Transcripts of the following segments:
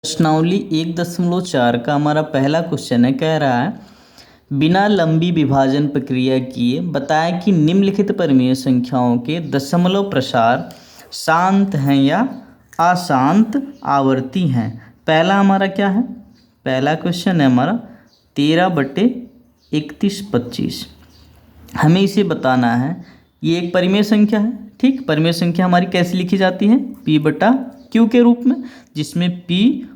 प्रश्नावली 1.4 का हमारा पहला क्वेश्चन है। कह रहा है बिना लंबी विभाजन प्रक्रिया किए बताएं कि निम्नलिखित परिमेय संख्याओं के दशमलव प्रसार शांत हैं या अशांत आवर्ती हैं। पहला हमारा क्या है, पहला क्वेश्चन है हमारा 13/31/25। हमें इसे बताना है। ये एक परिमेय संख्या है, ठीक। परिमेय संख्या हमारी कैसे लिखी जाती है, P/Q के रूप में, जिसमें P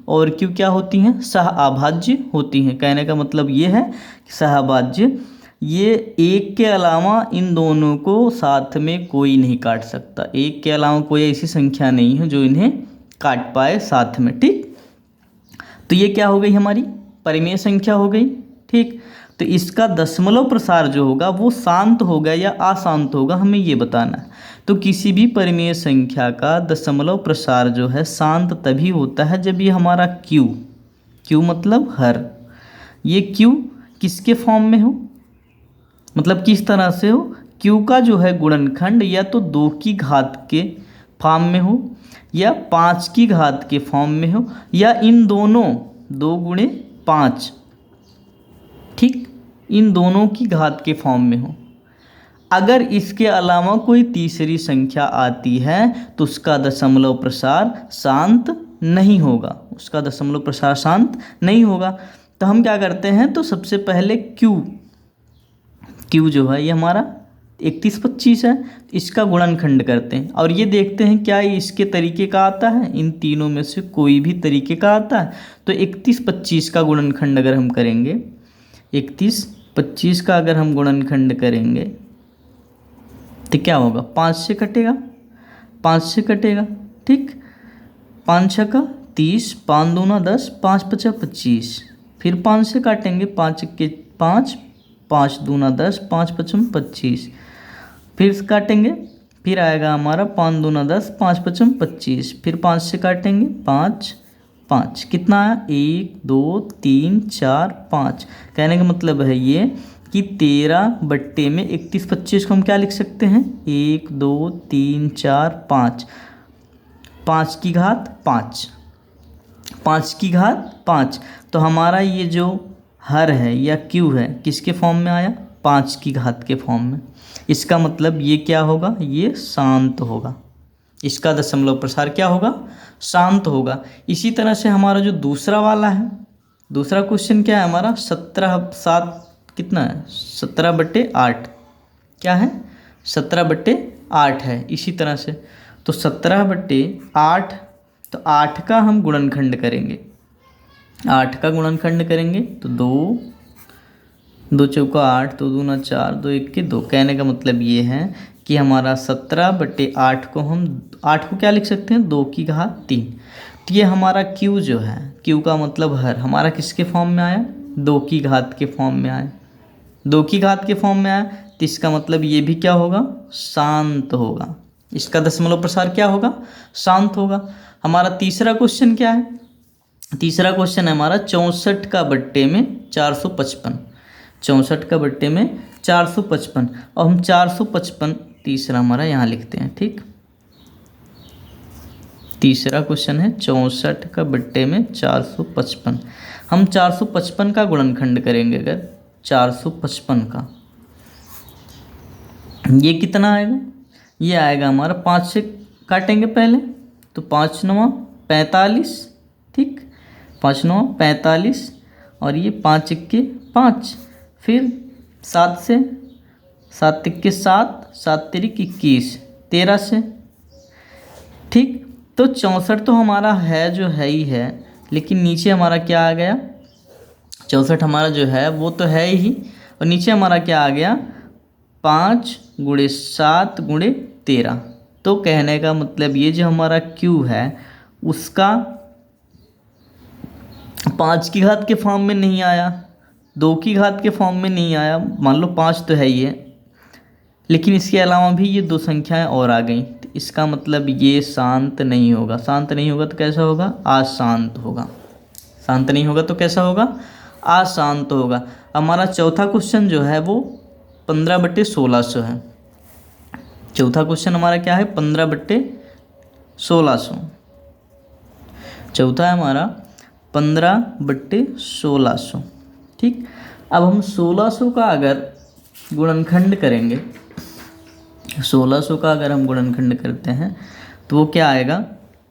और Q क्या होती हैं, सहअभाज्य होती हैं। कहने का मतलब ये है कि सहअभाज्य, ये एक के अलावा इन दोनों को साथ में कोई नहीं काट सकता। एक के अलावा कोई ऐसी संख्या नहीं है जो इन्हें काट पाए साथ में, ठीक। तो ये क्या हो गई, हमारी परिमेय संख्या हो गई, ठीक। तो इसका दशमलव प्रसार जो होगा वो शांत होगा या अशांत होगा, हमें ये बताना है। तो किसी भी परिमेय संख्या का दशमलव प्रसार जो है शांत तभी होता है जब ये हमारा Q मतलब हर, ये Q किसके फॉर्म में हो, मतलब किस तरह से हो, Q का जो है गुणनखंड या तो 2 की घात के फॉर्म में हो या 5 की घात के फॉर्म में हो या इन दोनों 2 × 5, ठीक, इन दोनों की घात के फॉर्म में हो। अगर इसके अलावा कोई तीसरी संख्या आती है तो उसका दशमलव प्रसार शांत नहीं होगा, उसका दशमलव प्रसार शांत नहीं होगा। तो हम क्या करते हैं, तो सबसे पहले Q जो है ये हमारा 31/25 है, इसका गुणनखंड करते हैं और ये देखते हैं क्या ये इसके तरीके का आता है, इन तीनों में से कोई भी तरीके का आता है। तो 31/25 का गुणनखंड अगर हम करेंगे, 31/25 का अगर हम गुणनखंड करेंगे तो क्या होगा, 5 से कटेगा, 5 से कटेगा, ठीक। 5 × 6 = 30, 5 × 2 = 10, 5 × 5 = 25, फिर 5 से काटेंगे, 5 × 5, 5 × 2 = 10, 5 × 5 = 25, फिर काटेंगे, फिर आएगा हमारा 5 × 2 = 10, 5 × 5 = 25, फिर 5 से काटेंगे, 5, 5 कितना आया, 1 2 3 4 5। कहने का मतलब है ये कि 13 में 31/25 को हम क्या लिख सकते हैं, 1 2 3 4 5, 5 की घात 5, 5 की घात 5। तो हमारा ये जो हर है या Q है किसके फॉर्म में आया, 5 की घात के फॉर्म में। इसका मतलब ये क्या होगा, ये शांत होगा, इसका दशमलव प्रसार क्या होगा, शांत होगा। इसी तरह से हमारा जो दूसरा वाला है, दूसरा क्वेश्चन क्या है हमारा, 17/7 कितना है, 17/8 क्या है, 17/8 है। इसी तरह से तो 17/8, तो 8 का हम गुणनखंड करेंगे, 8 का गुणनखंड करेंगे तो 2 2 चौका 8, 2 दूना 4, 2 1 2। कहने का मतलब ये है कि हमारा 17/8 को हम 8 को क्या लिख सकते हैं, 2 की घात 3। तो ये हमारा Q जो है, Q का मतलब हर हमारा किसके फॉर्म में आया, 2 की घात के फॉर्म में आया, 2 की घात के फॉर्म में आया। तो इसका मतलब ये भी क्या होगा, शांत होगा, इसका दशमलव प्रसार क्या होगा, शांत होगा। हमारा तीसरा क्वेश्चन क्या है, तीसरा क्वेश्चन है हमारा 64/455, 64/455। और हम 455 तीसरा हमारा यहाँ लिखते हैं, ठीक। तीसरा क्वेश्चन है 64/455। हम 455 का गुणनखंड करेंगे, अगर 455 का, ये कितना आएगा, ये आएगा हमारा 5 से काटेंगे पहले, तो 5 × 9 = 45, ठीक, 5 × 9 = 45 और ये 5 × 1 = 5, फिर 7 से, 7 × 1 = 7, 7 × 3 = 21, 13 से, ठीक। तो 64 तो हमारा है जो है ही है, लेकिन नीचे हमारा क्या आ गया, 64 हमारा जो है वो तो है ही, और नीचे हमारा क्या आ गया, 5 × 7 × 13। तो कहने का मतलब ये जो हमारा Q है उसका 5 की घात के फॉर्म में नहीं आया, 2 की घात के फॉर्म में नहीं आया, मान लो 5 तो है ही है, लेकिन इसके अलावा भी ये 2 संख्याएं और आ गई। तो इसका मतलब ये शांत नहीं होगा, शांत नहीं होगा तो कैसा होगा, अशांत होगा, शांत नहीं होगा तो कैसा होगा, अशांत होगा। हमारा चौथा क्वेश्चन जो है वो 15/1600 है। चौथा क्वेश्चन हमारा क्या है, 15/1600। चौथा है हमारा 15/1600। ठीक, अब हम 1600 का अगर गुणनखंड करेंगे, 1600 का अगर हम गुणनखंड करते हैं तो वो क्या आएगा,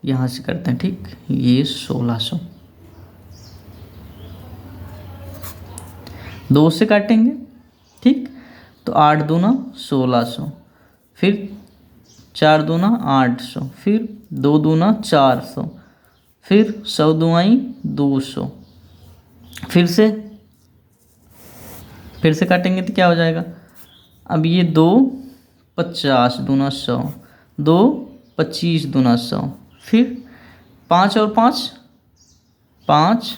यहाँ से करते हैं। ठीक, ये 1600 2 से काटेंगे। ठीक, तो 8 दूना 1600, फिर 4 दूना 800, फिर 2 दूना 400, फिर 100 दुआई 200, फिर से काटेंगे तो क्या हो जाएगा। अब ये 2 50 दूना 100, 2 25 दूना 100, फिर 5 और 5 5,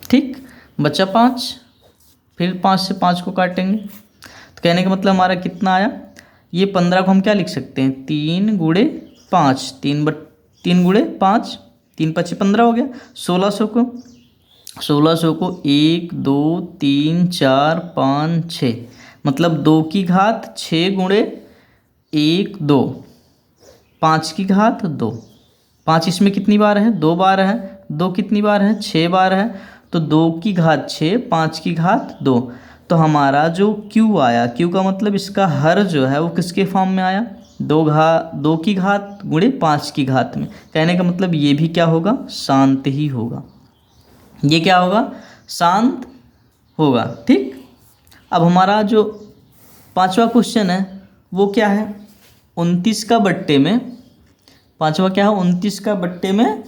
ठीक, बचा 5, फिर 5 से 5 को काटेंगे तो कहने का मतलब हमारा कितना आया। ये 15 को हम क्या लिख सकते हैं, 3 गुणे 5, 3 गुणे 5, 3 5 15 हो गया। 1600 को 1 2 3 4 5 6, मतलब 2 की घात 6 गुणे 1 2, 5 की घात 2। 5 इसमें कितनी बार है, 2 बार है। 2 कितनी बार है, 6 बार है। तो 2 की घात 6, 5 की घात 2। तो हमारा जो Q आया, Q का मतलब इसका हर जो है वो किसके फॉर्म में आया, 2 की घात गुणे 5 की घात में। कहने का मतलब ये भी क्या होगा, शांत ही होगा। ये क्या होगा, शांत होगा। ठीक, अब हमारा जो 5वां क्वेश्चन है वो क्या है, 29 का बट्टे में, 5वां क्या है, 29 का बट्टे में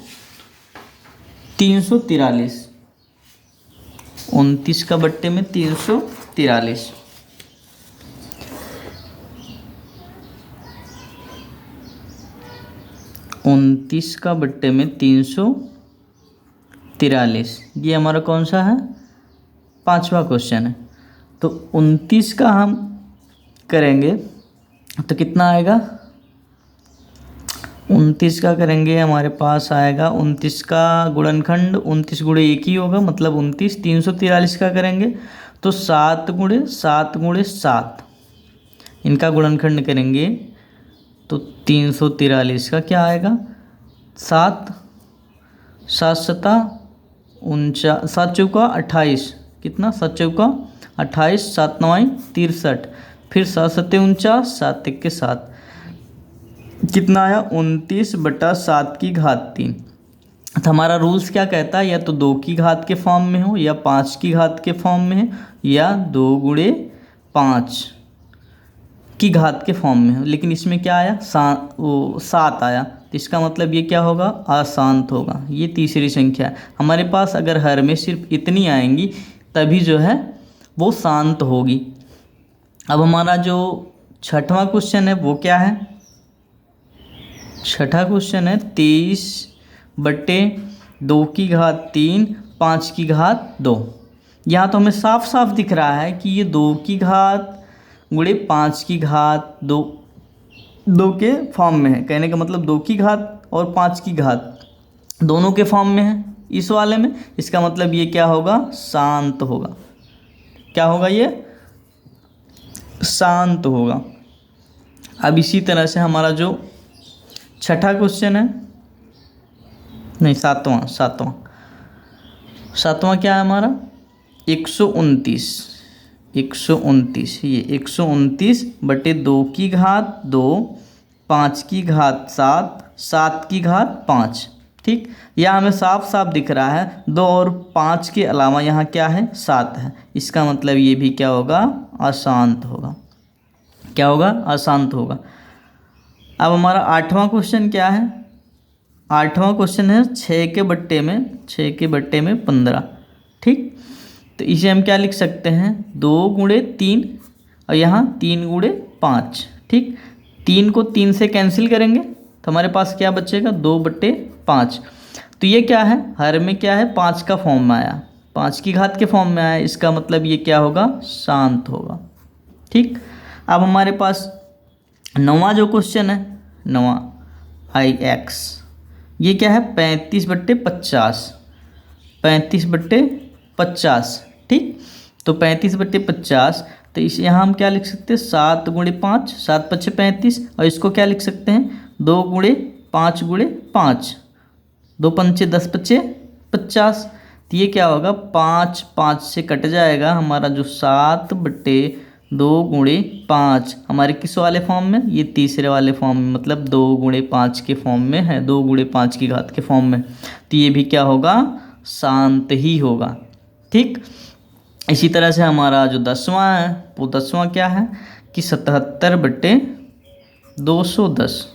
343, 29 का बट्टे में 343। उनतीस का बट्टे में 343, ये हमारा कौन सा है, 5वां क्वेश्चन है। तो 29 का हम करेंगे तो कितना आएगा, 29 का करेंगे हमारे पास आएगा, 29 का गुणनखंड 29 गुणे 1 ही होगा, मतलब 29। 343 का करेंगे तो 7 गुणे 7 इनका गुणनखंड करेंगे तो 343 का क्या आएगा, 7 7 7 चौका 28, कितना, 7 चौका 28, 7 9 63, फिर 7 7 49, 7 1 7, कितना आया, 29/7 की घात 3। तो हमारा रूल्स क्या कहता है, या तो 2 की घात के फॉर्म में हो, या 5 की घात के फॉर्म में है, या 2 गुणे 5 की घात के फॉर्म में हो। लेकिन इसमें क्या आया, 7 आया, तो इसका मतलब ये क्या होगा, अशांत होगा। ये तीसरी संख्या है हमारे पास। अगर हर में सिर्फ इतनी आएंगी तभी जो है वो शांत होगी। अब हमारा जो 6वां क्वेश्चन है वो क्या है, 6ठा क्वेश्चन है 23/2 की घात 3, 5 की घात 2। यहाँ तो हमें साफ साफ दिख रहा है कि ये 2 की घात गुणे 5 की घात 2 के फॉर्म में है। कहने का मतलब 2 की घात और 5 की घात दोनों के फॉर्म में है इस वाले में। इसका मतलब ये क्या होगा, शांत होगा। क्या होगा, ये शांत होगा। अब इसी तरह से हमारा जो 6ठा क्वेश्चन है, नहीं 7वां क्या है हमारा, 129, ये 129/2 की घात 2, 5 की घात 7, 7 की घात 5। ठीक, यहाँ हमें साफ साफ दिख रहा है 2 और 5 के अलावा यहाँ क्या है, 7 है। इसका मतलब ये भी क्या होगा, अशांत होगा। क्या होगा, अशांत होगा। अब हमारा 8वां क्वेश्चन क्या है, 8वां क्वेश्चन है 6 के बट्टे में 15। ठीक, तो इसे हम क्या लिख सकते हैं, 2 गुणे 3 और यहाँ 3 गुणे 5। ठीक, 3 को 3 से कैंसिल करेंगे तो हमारे पास क्या बचेगा, 2/5। तो ये क्या है, हर में क्या है, 5 का फॉर्म में आया, 5 की घात के फॉर्म में आया। इसका मतलब ये क्या होगा, शांत होगा। ठीक, अब हमारे पास 9वां जो क्वेश्चन है, 9वां IX, ये क्या है, 35/50, 35/50। ठीक, तो 35/50, तो इस यहाँ हम क्या लिख सकते हैं, 7 गुणे 5, 7 5 35, और इसको क्या लिख सकते हैं, 2 गुणे 5 गुणे 5, 2 5 10 5 50। तो ये क्या होगा, 5 5 से कट जाएगा हमारा जो 7/2 × 5 हमारे किस वाले फॉर्म में, ये तीसरे वाले फॉर्म में, मतलब 2 × 5 के फॉर्म में है, 2 × 5 के फॉर्म में। तो ये भी क्या होगा, शांत ही होगा। ठीक, इसी तरह से हमारा जो 10वां है वो 10वां क्या है कि 77/210,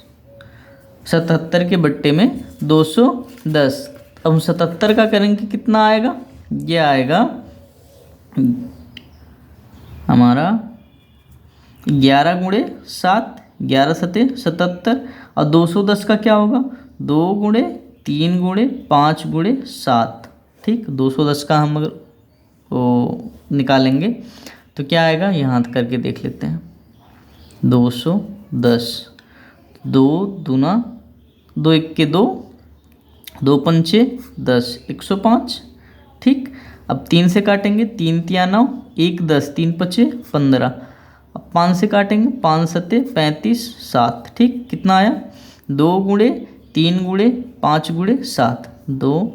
77 के बट्टे में 210। अब हम 77 का करेंगे, कितना आएगा, ये आएगा हमारा 11 × 7, 11 सते 77। और 210 का क्या होगा, 2 × 3 × 5 × 7। ठीक, 210 का हम अगर वो निकालेंगे तो क्या आएगा, यहाँ करके देख लेते हैं। 210, 2 दूना 2 1 के 2, 2 पंचे 10, 105। ठीक, अब 3 से काटेंगे, 3 तिया 9, 1 10, 3 पचे 15। अब 5 से काटेंगे, 5 सते 35, 7। ठीक, कितना आया, 2 × 3 × 5 × 7, 2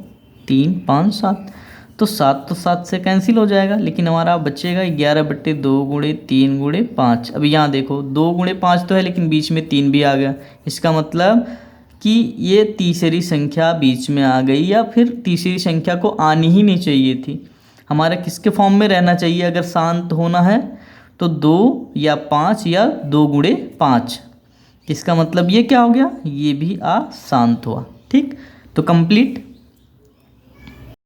3 5 7। तो 7 से कैंसिल हो जाएगा, लेकिन हमारा बचेगा 11/2 × 3 × 5। अब यहाँ देखो 2 × 5 तो है, लेकिन बीच में 3 भी आ गया। इसका मतलब कि ये तीसरी संख्या बीच में आ गई, या फिर तीसरी संख्या को आनी ही नहीं चाहिए थी। हमारा किसके फॉर्म में रहना चाहिए अगर शांत होना है, तो 2 या 5 या 2 × 5। इसका मतलब ये क्या हो गया, ये भी शांत हुआ। ठीक, तो कंप्लीट